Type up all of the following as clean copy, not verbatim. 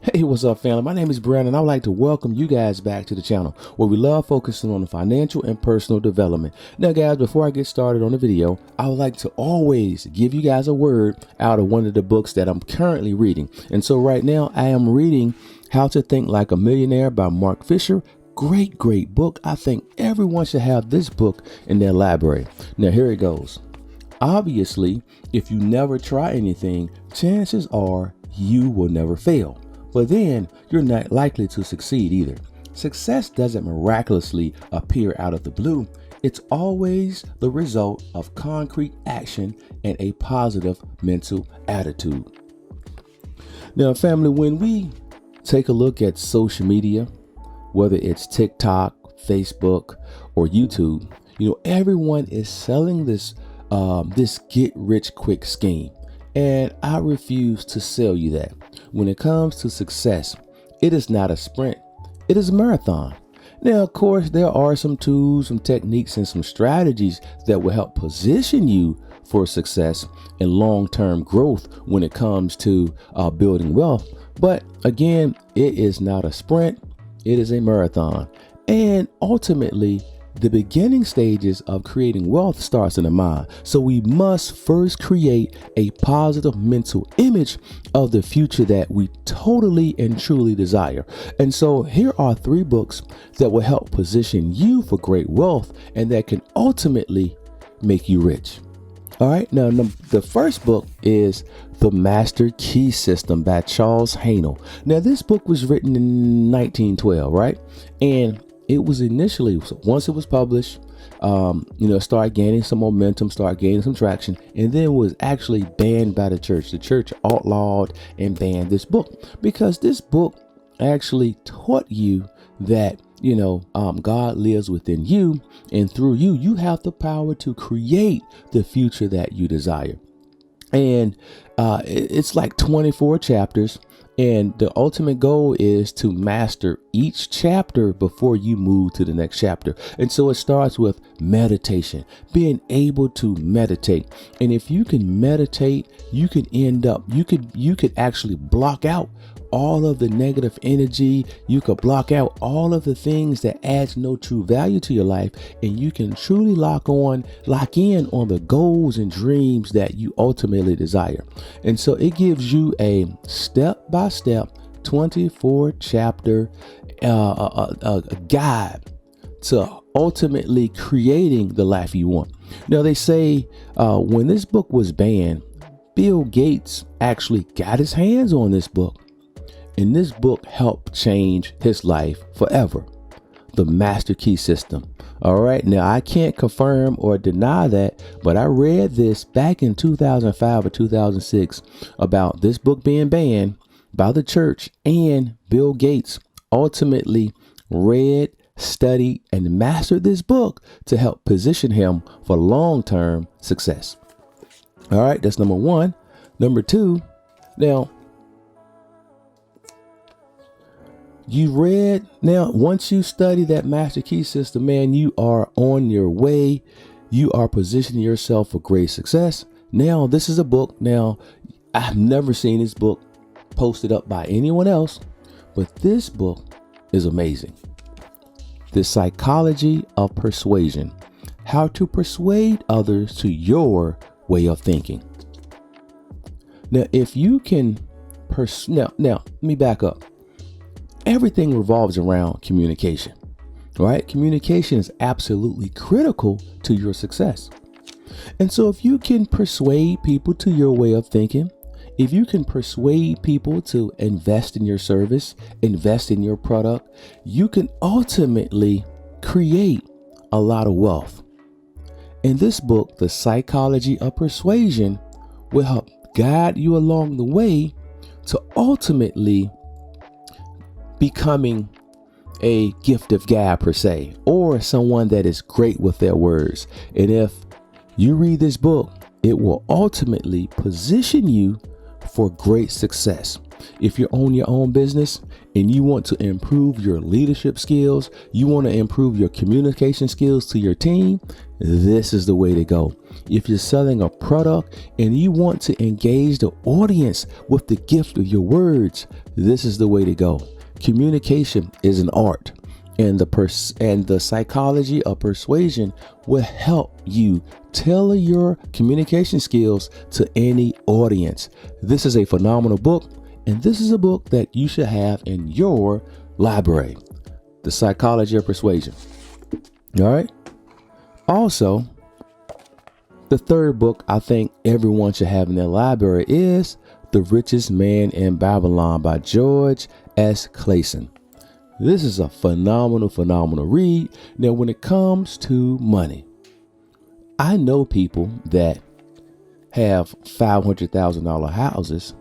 Hey, what's up, family? My name is Brehon, and I would like to welcome you guys back to the channel where we love focusing on the financial and personal development. Now, guys, before I get started on the video, I would like to always give you guys a word out of one of the books that I'm currently reading. And so right now I am reading How to Think Like a Millionaire by Mark Fisher. Great book. I think everyone should have this book in their library. Now, here it goes. Obviously, if you never try anything, chances are you will never fail. But then you're not likely to succeed either. Success doesn't miraculously appear out of the blue. It's always the result of concrete action and a positive mental attitude. Now, family, when we take a look at social media, whether it's TikTok, Facebook, or YouTube, everyone is selling this get rich quick scheme. And I refuse to sell you that. When it comes to success, it is not a sprint, it is a marathon. Now, of course, there are some tools, some techniques, and some strategies that will help position you for success and long-term growth when it comes to building wealth. But again, it is not a sprint, it is a marathon. And ultimately, the beginning stages of creating wealth starts in the mind. So we must first create a positive mental image of the future that we totally and truly desire. And so here are 3 books that will help position you for great wealth and that can ultimately make you rich. All right. Now, the first book is The Master Key System by Charles Hanel. Now, this book was written in 1912, right? And it was initially, once it was published, started gaining some momentum, started gaining some traction, and then was actually banned by the church. The church outlawed and banned this book because this book actually taught you that, God lives within you, and through you, you have the power to create the future that you desire. And it's like 24 chapters. And the ultimate goal is to master each chapter before you move to the next chapter. And so it starts with meditation, being able to meditate. And if you can meditate, you can you could actually block out all of the negative energy. You could block out all of the things that adds no true value to your life. And you can truly lock in on the goals and dreams that you ultimately desire. And so it gives you a step-by-step 24 chapter a guide to ultimately creating the life you want. Now, they say when this book was banned, Bill Gates actually got his hands on this book. And this book helped change his life forever. The Master Key System. All right. Now, I can't confirm or deny that, but I read this back in 2005 or 2006 about this book being banned by the church, and Bill Gates ultimately read, studied, and mastered this book to help position him for long-term success. All right. That's number 1. Number 2. Now, once you study that Master Key System, man, you are on your way. You are positioning yourself for great success. Now, this is a book. Now, I've never seen this book posted up by anyone else, but this book is amazing. The Psychology of Persuasion: How to Persuade Others to Your Way of Thinking. Now, if you can now, let me back up. Everything revolves around communication, right? Communication is absolutely critical to your success. And so if you can persuade people to your way of thinking, if you can persuade people to invest in your service, invest in your product, you can ultimately create a lot of wealth. In this book, The Psychology of Persuasion will help guide you along the way to ultimately becoming a gift of gab per se, or someone that is great with their words. And if you read this book, it will ultimately position you for great success. If you own your own business, and you want to improve your leadership skills, you want to improve your communication skills to your team, this is the way to go. If you're selling a product and you want to engage the audience with the gift of your words, this is the way to go. Communication is an art, and the psychology of persuasion will help you tailor your communication skills to any audience. This is a phenomenal book, and this is a book that you should have in your library. The Psychology of Persuasion. All right. Also, the third book I think everyone should have in their library is The Richest Man in Babylon by George S. Clayson. This is a phenomenal read. Now, when it comes to money, I know people that have $500,000 houses,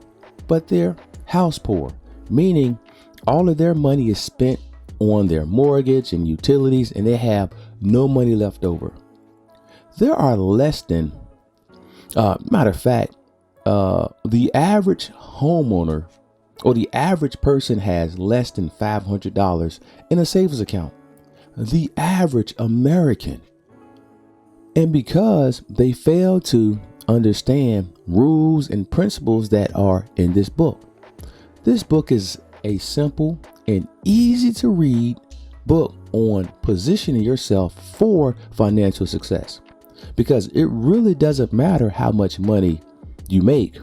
but they're house poor, meaning all of their money is spent on their mortgage and utilities, and they have no money left over. There are less than, matter of fact, the average homeowner or the average person has less than $500 in a savings account. The average American. And because they fail to understand rules and principles that are in this book. This book is a simple and easy to read book on positioning yourself for financial success, because it really doesn't matter how much money you make.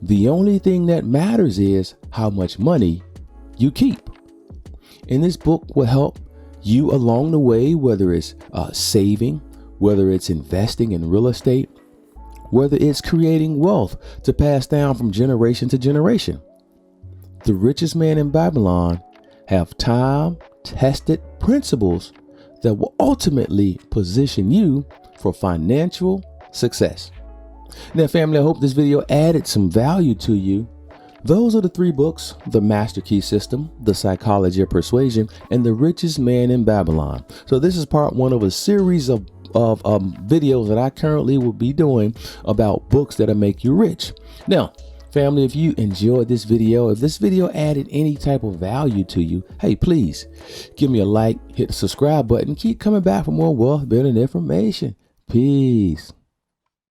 The only thing that matters is how much money you keep. And this book will help you along the way, whether it's saving, whether it's investing in real estate, whether it's creating wealth to pass down from generation to generation. The Richest Man in Babylon have time-tested principles that will ultimately position you for financial success. Now, family, I hope this video added some value to you. Those are the three books: The Master Key System, The Psychology of Persuasion, and The Richest Man in Babylon. So this is part one of a series of videos that I currently will be doing about books that'll make you rich. Now, family, if you enjoyed this video, if this video added any type of value to you, hey, please give me a like, hit the subscribe button, keep coming back for more wealth building information. Peace.